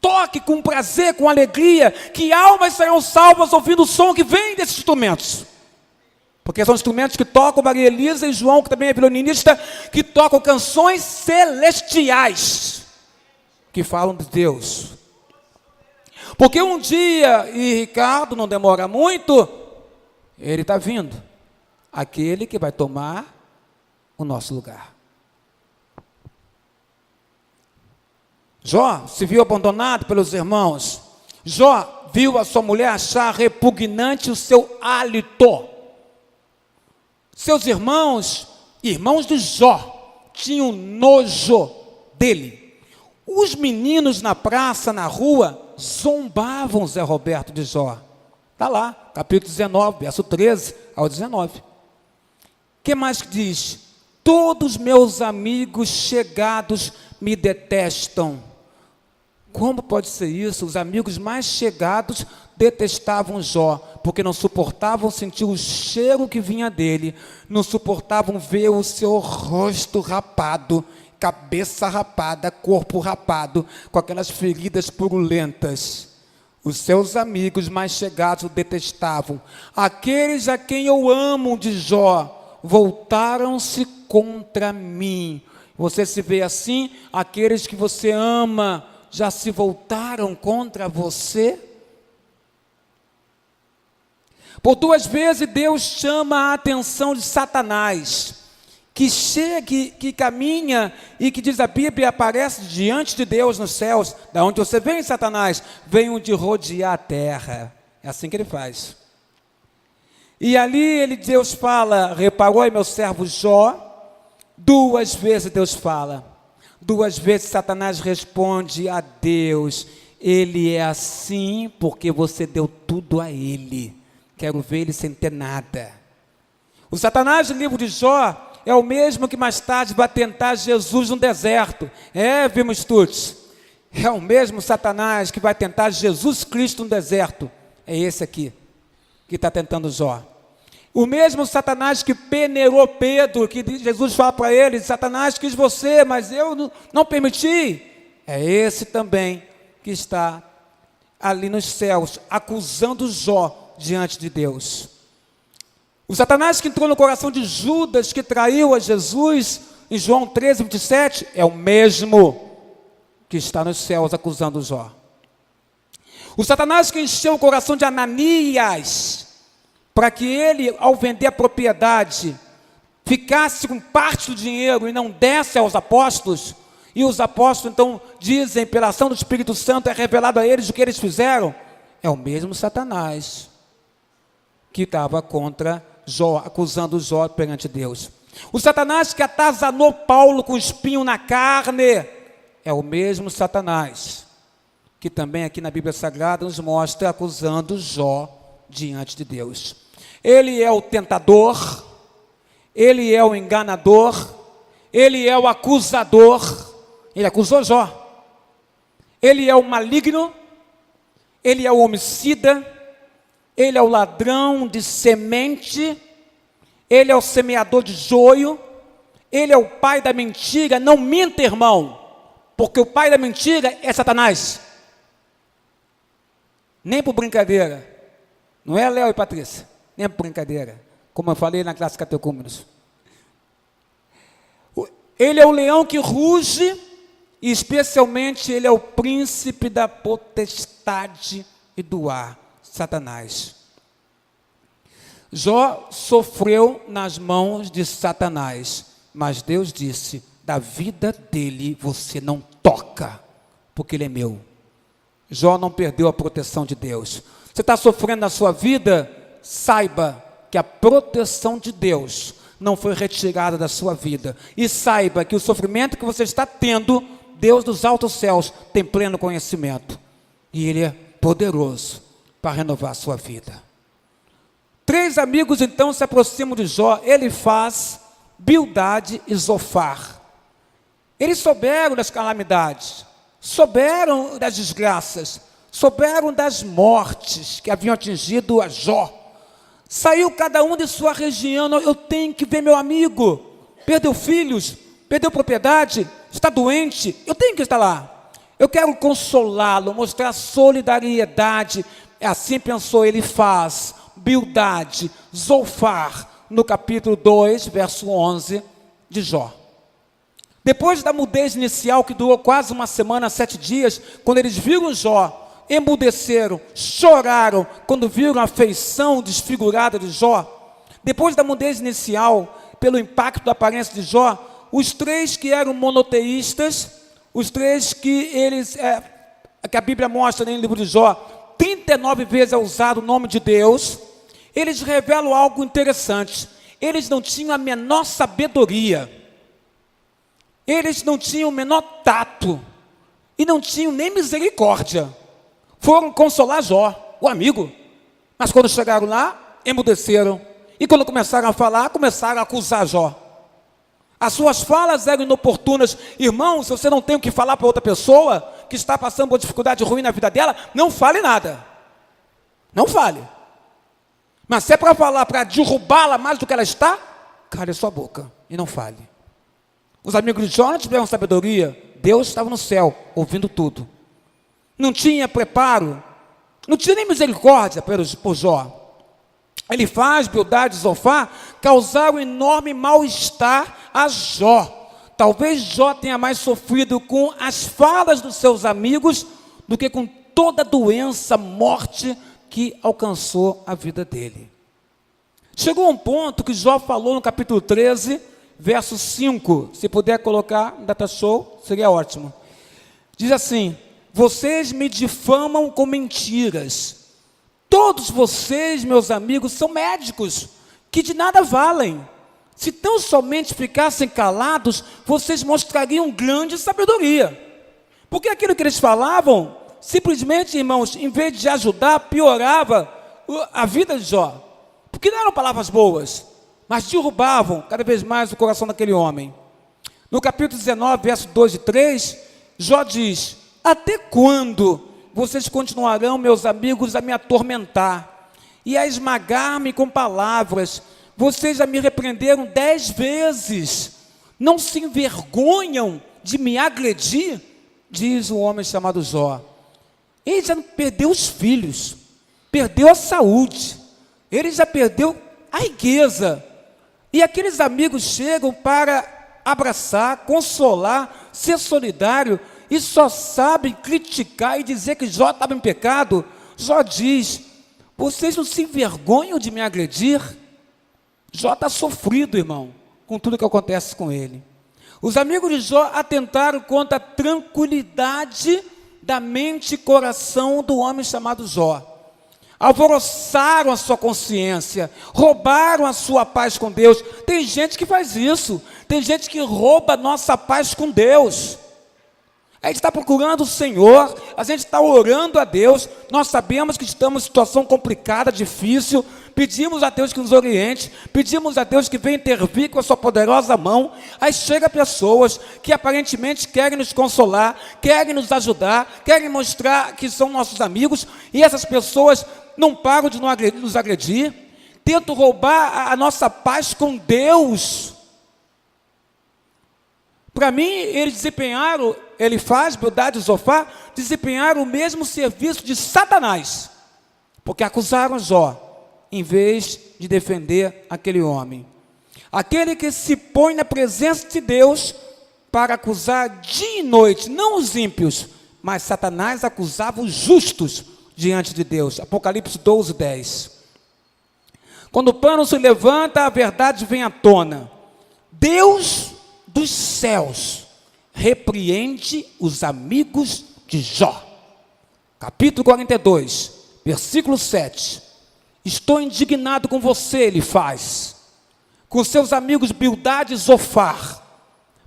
Toque com prazer, com alegria, que almas serão salvas ouvindo o som que vem desses instrumentos, porque são instrumentos que tocam Maria Elisa e João, que também é violinista, que tocam canções celestiais, que falam de Deus. Porque um dia, e Ricardo, não demora muito, ele está vindo. Aquele que vai tomar o nosso lugar. Jó se viu abandonado pelos irmãos. Jó viu a sua mulher achar repugnante o seu hálito. Seus irmãos de Jó, tinham nojo dele. Os meninos na praça, na rua, zombavam Zé Roberto de Jó. Está lá, capítulo 19, verso 13 ao 19. O que mais diz? Todos meus amigos chegados me detestam. Como pode ser isso? Os amigos mais chegados detestavam Jó, porque não suportavam sentir o cheiro que vinha dele, não suportavam ver o seu rosto rapado, cabeça rapada, corpo rapado, com aquelas feridas purulentas. Os seus amigos mais chegados o detestavam. Aqueles a quem eu amo, de Jó, voltaram-se contra mim. Você se vê assim? Aqueles que você ama já se voltaram contra você? Por 2 vezes Deus chama a atenção de Satanás, que chega, que caminha e que diz a Bíblia, aparece diante de Deus nos céus. Da onde você vem, Satanás? Venho de rodear a terra. É assim que ele faz. E ali Deus fala, reparou aí meu servo Jó, 2 vezes Deus fala. 2 vezes Satanás responde a Deus. Ele é assim porque você deu tudo a ele. Quero ver ele sem ter nada. O Satanás do livro de Jó é o mesmo que mais tarde vai tentar Jesus no deserto. Vimos todos. É o mesmo Satanás que vai tentar Jesus Cristo no deserto. É esse aqui que está tentando Jó. O mesmo Satanás que peneirou Pedro, que Jesus fala para ele: Satanás quis você, mas eu não permiti. É esse também que está ali nos céus, acusando Jó diante de Deus. O Satanás que entrou no coração de Judas, que traiu a Jesus, em João 13, 27, é o mesmo que está nos céus acusando Jó. O Satanás que encheu o coração de Ananias, para que ele, ao vender a propriedade, ficasse com parte do dinheiro e não desse aos apóstolos, e os apóstolos então dizem, pela ação do Espírito Santo, é revelado a eles o que eles fizeram, é o mesmo Satanás que estava contra Jó, acusando Jó perante Deus. O Satanás que atazanou Paulo com espinho na carne, é o mesmo Satanás que também aqui na Bíblia Sagrada nos mostra acusando Jó diante de Deus. Ele é o tentador, ele é o enganador, ele é o acusador. Ele acusou Jó. Ele é o maligno, ele é o homicida, ele é o ladrão de semente, ele é o semeador de joio, ele é o pai da mentira. Não minta, irmão, porque o pai da mentira é Satanás. Nem por brincadeira. Não é, Léo e Patrícia? Nem por brincadeira. Como eu falei na classe Catecúmenos. Ele é o leão que ruge, e especialmente ele é o príncipe da potestade e do ar, Satanás. Jó sofreu nas mãos de Satanás, mas Deus disse: da vida dele você não toca, porque ele é meu. Jó não perdeu a proteção de Deus. Você está sofrendo na sua vida? Saiba que a proteção de Deus não foi retirada da sua vida. E saiba que o sofrimento que você está tendo, Deus dos altos céus tem pleno conhecimento. E Ele é poderoso para renovar a sua vida. 3 amigos então se aproximam de Jó, Elifaz, Bildade e Zofar. Eles souberam das calamidades, souberam das desgraças, souberam das mortes que haviam atingido a Jó. Saiu cada um de sua região. Eu tenho que ver meu amigo, perdeu filhos, perdeu propriedade, está doente, eu tenho que estar lá. Eu quero consolá-lo, mostrar solidariedade. Assim pensou Elifaz, Bildade, Zofar, no capítulo 2, verso 11 de Jó. Depois da mudez inicial, que durou quase uma semana, 7 dias, quando eles viram Jó, emudeceram, choraram, quando viram a feição desfigurada de Jó. Depois da mudez inicial, pelo impacto da aparência de Jó, os 3 que eram monoteístas, os 3 que que a Bíblia mostra no livro de Jó, 39 vezes é usado o nome de Deus, eles revelam algo interessante. Eles não tinham a menor sabedoria, eles não tinham o menor tato, e não tinham nem misericórdia. Foram consolar Jó, o amigo, mas quando chegaram lá, emudeceram, e quando começaram a falar, começaram a acusar Jó. As suas falas eram inoportunas. Irmão, se você não tem o que falar para outra pessoa, que está passando por dificuldade ruim na vida dela, não fale nada, não fale. Mas se é para falar, para derrubá-la mais do que ela está, cale sua boca e não fale. Os amigos de Jó não tiveram sabedoria. Deus estava no céu, ouvindo tudo. Não tinha preparo, não tinha nem misericórdia por Jó. Elifaz, Bildade e Zofar causaram enorme mal-estar a Jó. Talvez Jó tenha mais sofrido com as falas dos seus amigos do que com toda a doença, morte que alcançou a vida dele. Chegou um ponto que Jó falou no capítulo 13, verso 5. Se puder colocar no data show, seria ótimo. Diz assim: vocês me difamam com mentiras. Todos vocês, meus amigos, são médicos que de nada valem. Se tão somente ficassem calados, vocês mostrariam grande sabedoria. Porque aquilo que eles falavam, simplesmente, irmãos, em vez de ajudar, piorava a vida de Jó. Porque não eram palavras boas, mas derrubavam cada vez mais o coração daquele homem. No capítulo 19, verso 2 e 3, Jó diz: até quando vocês continuarão, meus amigos, a me atormentar e a esmagar-me com palavras? Vocês já me repreenderam 10 vezes. Não se envergonham de me agredir? Diz um homem chamado Jó. Ele já perdeu os filhos, perdeu a saúde, ele já perdeu a riqueza. E aqueles amigos chegam para abraçar, consolar, ser solidário, e só sabem criticar e dizer que Jó estava em pecado. Jó diz: vocês não se envergonham de me agredir? Jó está sofrido, irmão, com tudo que acontece com ele. Os amigos de Jó atentaram contra a tranquilidade da mente e coração do homem chamado Jó. Alvoroçaram a sua consciência, roubaram a sua paz com Deus. Tem gente que faz isso, tem gente que rouba a nossa paz com Deus. A gente está procurando o Senhor, a gente está orando a Deus, nós sabemos que estamos em situação complicada, difícil, pedimos a Deus que nos oriente, pedimos a Deus que venha intervir com a sua poderosa mão. Aí chega pessoas que aparentemente querem nos consolar, querem nos ajudar, querem mostrar que são nossos amigos, e essas pessoas não param de nos agredir, tentam roubar a nossa paz com Deus. Para mim, eles desempenharam, Bildade e Zofar, desempenharam o mesmo serviço de Satanás, porque acusaram Jó, em vez de defender aquele homem. Aquele que se põe na presença de Deus para acusar dia e noite, não os ímpios, mas Satanás acusava os justos diante de Deus. Apocalipse 12, 10. Quando o pano se levanta, a verdade vem à tona. Deus dos céus repreende os amigos de Jó. Capítulo 42, versículo 7. Estou indignado com você, ele faz, com seus amigos Bildade e Zofar,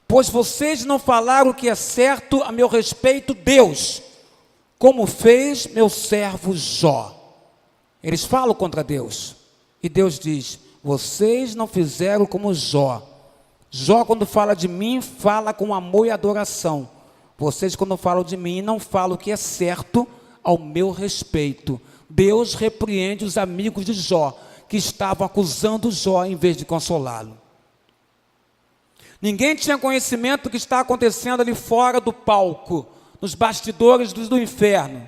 pois vocês não falaram o que é certo a meu respeito, Deus, como fez meu servo Jó. Eles falam contra Deus, e Deus diz: vocês não fizeram como Jó. Jó, quando fala de mim, fala com amor e adoração. Vocês, quando falam de mim, não falam o que é certo ao meu respeito. Deus repreende os amigos de Jó, que estavam acusando Jó em vez de consolá-lo. Ninguém tinha conhecimento do que está acontecendo ali fora do palco, nos bastidores do inferno.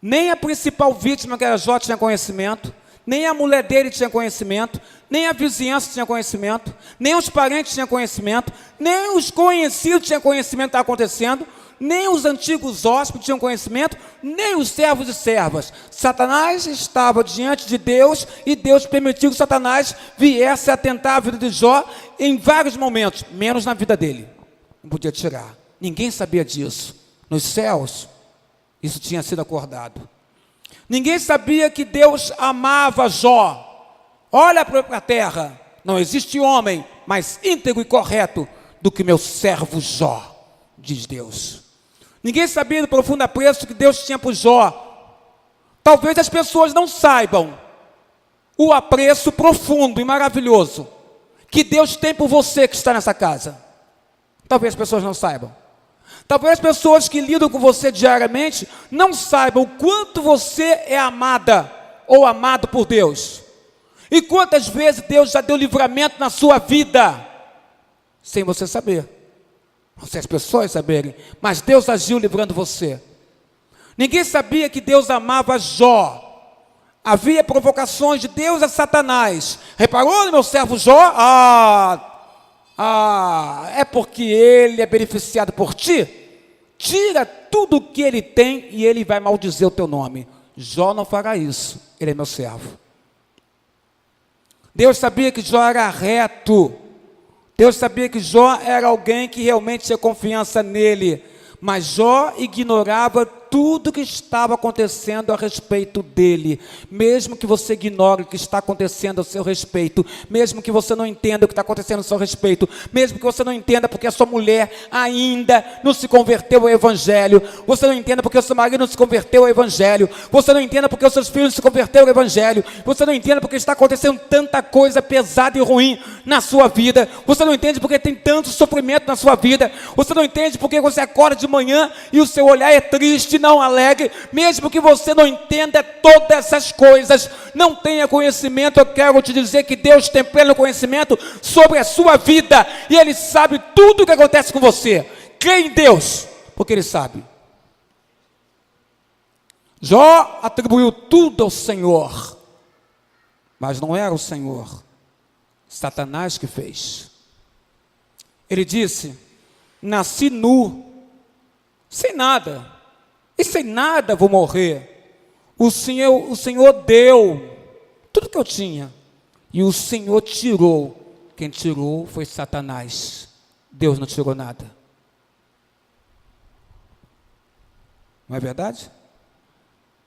Nem a principal vítima, que era Jó, tinha conhecimento, nem a mulher dele tinha conhecimento, nem a vizinhança tinha conhecimento, nem os parentes tinham conhecimento, nem os conhecidos tinham conhecimento do que estava acontecendo, nem os antigos hóspedes tinham conhecimento, nem os servos e servas. Satanás estava diante de Deus, e Deus permitiu que Satanás viesse a tentar a vida de Jó em vários momentos, menos na vida dele. Não podia tirar. Ninguém sabia disso. Nos céus, isso tinha sido acordado. Ninguém sabia que Deus amava Jó. Olha para a terra, não existe homem mais íntegro e correto do que meu servo Jó, diz Deus. Ninguém sabia do profundo apreço que Deus tinha por Jó. Talvez as pessoas não saibam o apreço profundo e maravilhoso que Deus tem por você que está nessa casa. Talvez as pessoas não saibam. Talvez as pessoas que lidam com você diariamente não saibam o quanto você é amada ou amado por Deus. E quantas vezes Deus já deu livramento na sua vida, sem você saber, sem as pessoas saberem, mas Deus agiu livrando você. Ninguém sabia que Deus amava Jó. Havia provocações de Deus a Satanás. Reparou no meu servo Jó? É porque ele é beneficiado por ti? Tira tudo o que ele tem e ele vai maldizer o teu nome. Jó não fará isso, ele é meu servo. Deus sabia que Jó era reto. Deus sabia que Jó era alguém que realmente tinha confiança nele. Mas Jó ignorava tudo que estava acontecendo a respeito dele. Mesmo que você ignore o que está acontecendo a seu respeito, mesmo que você não entenda o que está acontecendo a seu respeito, mesmo que você não entenda porque a sua mulher ainda não se converteu ao Evangelho, você não entenda porque o seu marido não se converteu ao Evangelho, você não entenda porque os seus filhos se converteram ao Evangelho, você não entenda porque está acontecendo tanta coisa pesada e ruim na sua vida, você não entende porque tem tanto sofrimento na sua vida, você não entende porque você acorda de manhã e o seu olhar é triste, não alegre. Mesmo que você não entenda todas essas coisas, não tenha conhecimento, eu quero te dizer que Deus tem pleno conhecimento sobre a sua vida, e Ele sabe tudo o que acontece com você. Crê em Deus, porque Ele sabe. Jó atribuiu tudo ao Senhor, mas não era o Senhor, Satanás que fez. Ele disse: nasci nu, sem nada, e sem nada vou morrer. O Senhor deu tudo que eu tinha, e o Senhor tirou. Quem tirou foi Satanás. Deus não tirou nada. Não é verdade?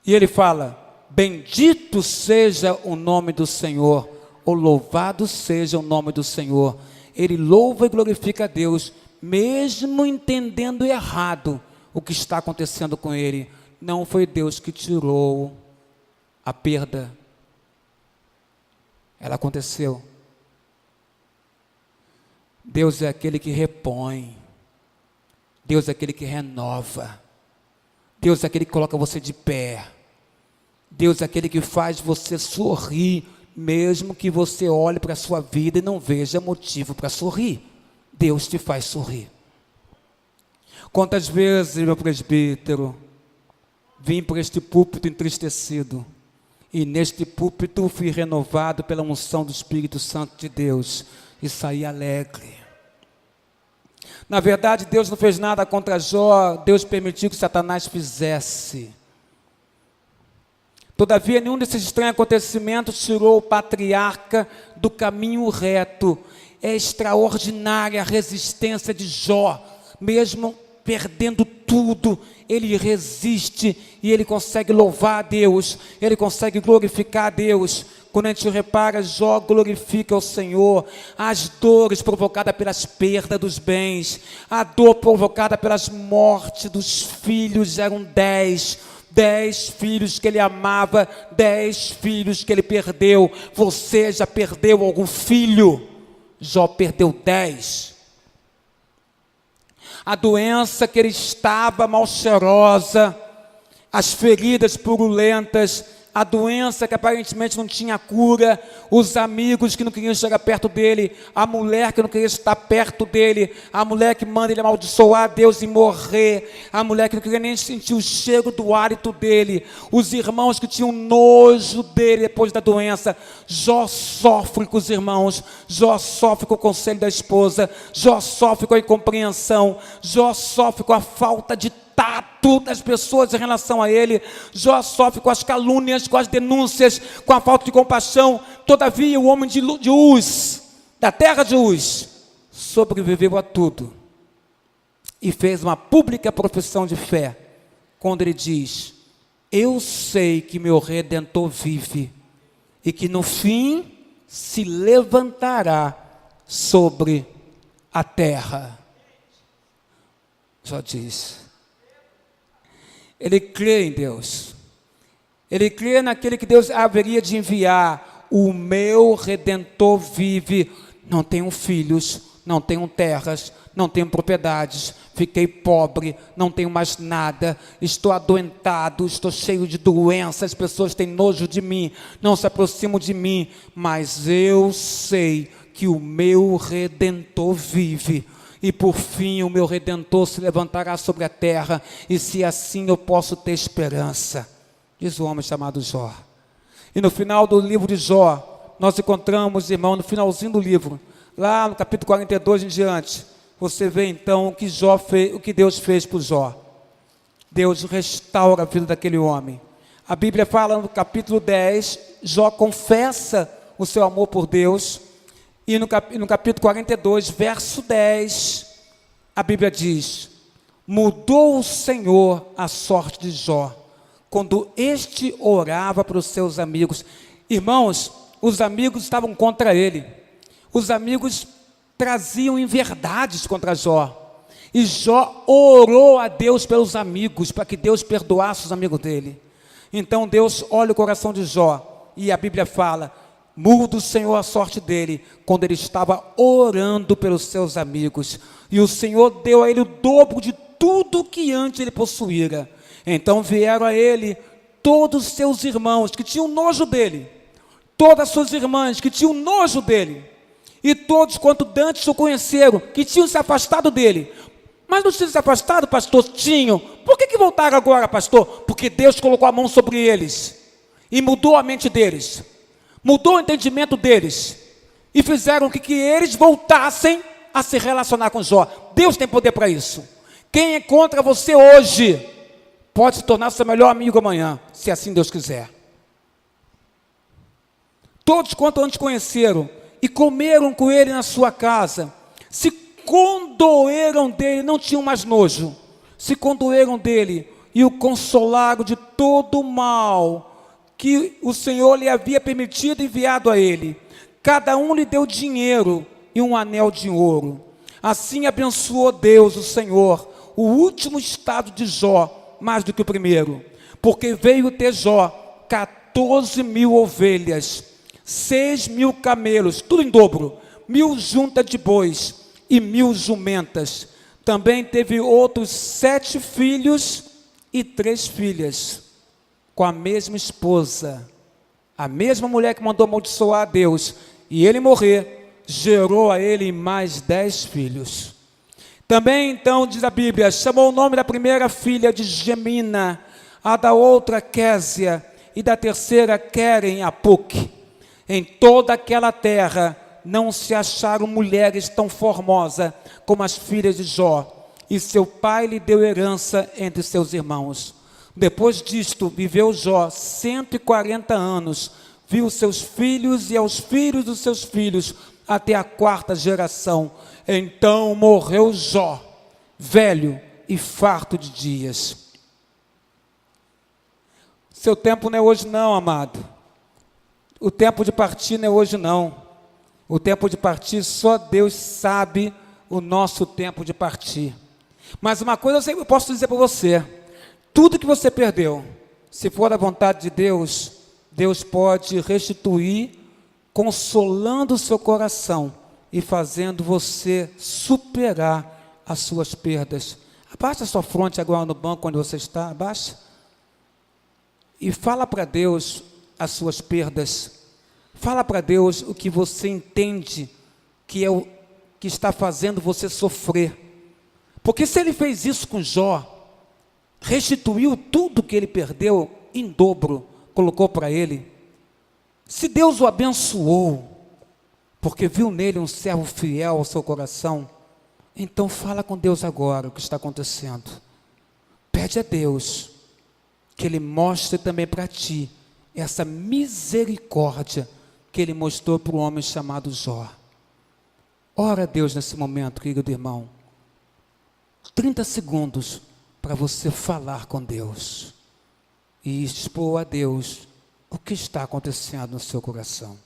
E ele fala: bendito seja o nome do Senhor, ou louvado seja o nome do Senhor. Ele louva e glorifica a Deus, mesmo entendendo errado o que está acontecendo com ele. Não foi Deus que tirou a perda, ela aconteceu. Deus é aquele que repõe, Deus é aquele que renova, Deus é aquele que coloca você de pé, Deus é aquele que faz você sorrir, mesmo que você olhe para a sua vida e não veja motivo para sorrir. Deus te faz sorrir. Quantas vezes, meu presbítero, vim para este púlpito entristecido, e neste púlpito fui renovado pela unção do Espírito Santo de Deus, e saí alegre. Na verdade, Deus não fez nada contra Jó, Deus permitiu que Satanás fizesse. Todavia, nenhum desses estranhos acontecimentos tirou o patriarca do caminho reto. É extraordinária a resistência de Jó, mesmo perdendo tudo, ele resiste e ele consegue louvar a Deus, ele consegue glorificar a Deus. Quando a gente repara, Jó glorifica o Senhor. As dores provocadas pelas perdas dos bens, a dor provocada pelas mortes dos filhos, eram 10 filhos que ele amava, 10 filhos que ele perdeu. Você já perdeu algum filho? Jó perdeu 10. A doença que ele estava mal cheirosa, as feridas purulentas, a doença que aparentemente não tinha cura, os amigos que não queriam chegar perto dele, a mulher que não queria estar perto dele, a mulher que manda ele amaldiçoar a Deus e morrer, a mulher que não queria nem sentir o cheiro do hálito dele, os irmãos que tinham nojo dele depois da doença. Jó sofre com os irmãos, Jó sofre com o conselho da esposa, Jó sofre com a incompreensão, Jó sofre com a falta de tato das pessoas em relação a ele, Jó sofre com as calúnias, com as denúncias, com a falta de compaixão. Todavia o homem de Uz, da terra de Uz, sobreviveu a tudo e fez uma pública profissão de fé, quando ele diz: eu sei que meu Redentor vive e que no fim se levantará sobre a terra. Jó diz, ele crê em Deus, ele crê naquele que Deus haveria de enviar. O meu Redentor vive. Não tenho filhos, não tenho terras, não tenho propriedades, fiquei pobre, não tenho mais nada, estou adoentado, estou cheio de doenças, as pessoas têm nojo de mim, não se aproximam de mim, mas eu sei que o meu Redentor vive. E por fim o meu Redentor se levantará sobre a terra, e se assim eu posso ter esperança, diz o homem chamado Jó. E no final do livro de Jó, nós encontramos, irmão, no finalzinho do livro, lá no capítulo 42 em diante, você vê então o que Jó fez, o que Deus fez por Jó. Deus restaura a vida daquele homem. A Bíblia fala no capítulo 10, Jó confessa o seu amor por Deus. E no capítulo 42, verso 10, a Bíblia diz: Mudou o Senhor a sorte de Jó, quando este orava para os seus amigos. Irmãos, os amigos estavam contra ele. Os amigos traziam inverdades contra Jó. E Jó orou a Deus pelos amigos, para que Deus perdoasse os amigos dele. Então Deus olha o coração de Jó, e a Bíblia fala: muda o Senhor a sorte dele, quando ele estava orando pelos seus amigos. E o Senhor deu a ele o dobro de tudo que antes ele possuíra. Então vieram a ele todos os seus irmãos, que tinham nojo dele, todas as suas irmãs, que tinham nojo dele, e todos quanto dantes o conheceram, que tinham se afastado dele. Mas não tinham se afastado, pastor? Tinham. Por que voltaram agora, pastor? Porque Deus colocou a mão sobre eles, e mudou a mente deles, mudou o entendimento deles, e fizeram que eles voltassem a se relacionar com Jó. Deus tem poder para isso. Quem é contra você hoje, pode se tornar seu melhor amigo amanhã, se assim Deus quiser. Todos quanto antes conheceram, e comeram com ele na sua casa, se condoeram dele, não tinham mais nojo, se condoeram dele, e o consolaram de todo o mal que o Senhor lhe havia permitido enviado a ele. Cada um lhe deu dinheiro e um anel de ouro. Assim abençoou Deus, o Senhor, o último estado de Jó, mais do que o primeiro, porque veio ter Jó 14.000 ovelhas, 6.000 camelos, tudo em dobro, 1.000 juntas de bois e 1.000 jumentas. Também teve outros 7 filhos e 3 filhas, com a mesma esposa, a mesma mulher que mandou amaldiçoar a Deus, e ele morrer, gerou a ele mais 10 filhos. Também então, diz a Bíblia, chamou o nome da primeira filha de Gemina, a da outra Késia, e da terceira Queren Apuc. Em toda aquela terra não se acharam mulheres tão formosas como as filhas de Jó, e seu pai lhe deu herança entre seus irmãos. Depois disto, viveu Jó 140 anos, viu seus filhos e aos filhos dos seus filhos, até a 4ª geração. Então morreu Jó, velho e farto de dias. Seu tempo não é hoje não, amado. O tempo de partir não é hoje não. O tempo de partir, só Deus sabe o nosso tempo de partir. Mas uma coisa eu posso dizer para você: tudo que você perdeu, se for da vontade de Deus, Deus pode restituir, consolando o seu coração e fazendo você superar as suas perdas. Abaixa a sua fronte agora no banco onde você está, abaixa. E fala para Deus as suas perdas. Fala para Deus o que você entende que é o que está fazendo você sofrer. Porque se ele fez isso com Jó, restituiu tudo que ele perdeu em dobro, colocou para ele. Se Deus o abençoou, porque viu nele um servo fiel ao seu coração, então fala com Deus agora o que está acontecendo. Pede a Deus que Ele mostre também para ti essa misericórdia que Ele mostrou para o homem chamado Jó. Ora a Deus nesse momento, querido irmão. 30 segundos para você falar com Deus e expor a Deus o que está acontecendo no seu coração.